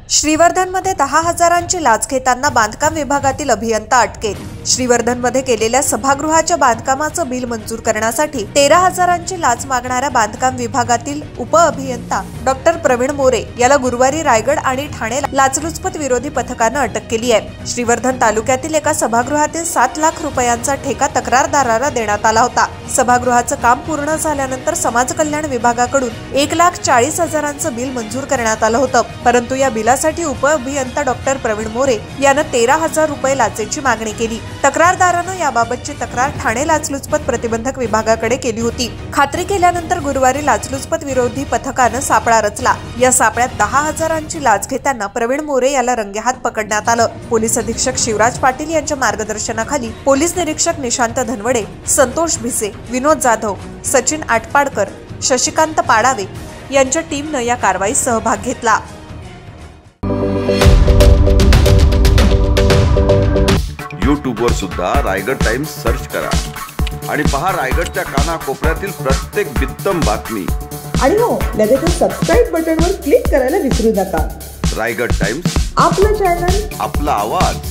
श्रीवर्धनमध्ये 10,000ची लाच घेताना बांधकाम विभागातील अभियंता अटकेत। श्रीवर्धनमध्ये केलेल्या सभागृहाच्या बांधकामाचं बिल मंजूर करण्यासाठी 13,000ची लाच मागणाऱ्या बांधकाम विभागातील उपअभियंता डॉक्टर प्रवीण मोरे याला गुरुवारी रायगड आणि ठाणे लाचलुचपत विरोधी पथकानं अटक केली आहे। श्रीवर्धन तालुक्यातील एका सभागृहातील 7 लाख रुपयांचा ठेका तक्रारदाराला देण्यात आला होता। सभागृहाचं काम पूर्ण झाल्यानंतर समाज कल्याण विभागाकडून 1,40,000चं बिल मंजूर करण्यात आलं होतं, परंतु या बिलासाठी उपअभियंता डॉक्टर प्रवीण मोरे यानं 13,000 रुपये लाचेची मागणी केली। तक्रारदारानं याबाबतची तक्रार ठाणे लाचलुचपत प्रतिबंधक विभागाकडे केली होती। खात्री केल्यानंतर गुरुवारी लाचलुचपत विरोधी पथकानं सापळा रचला। या सापळ्यात 10,000ची लाच घेताना प्रवीण मोरे याला रंगेहात पकडण्यात आलं। पोलीस अधीक्षक शिवराज पाटील यांच्या मार्गदर्शनाखाली पोलीस निरीक्षक निशांत धनवडे, संतोष भिसे, विनोद जाधव, सचिन आटपाडकर, शशिकांत पाडावे यांच्या टीमनं या कारवाईत सहभाग घेतला। यूट्यूबवर सुद्धा रायगड टाइम्स सर्च करा आणि पहा रायगडच्या कानाकोपऱ्यातील प्रत्येक बित्तम बातमी। आणि हो, लगेच सबस्क्राइब बटनवर क्लिक करायला विसरू नका। रायगड टाइम्स, आपलं चॅनल, आपला आवाज।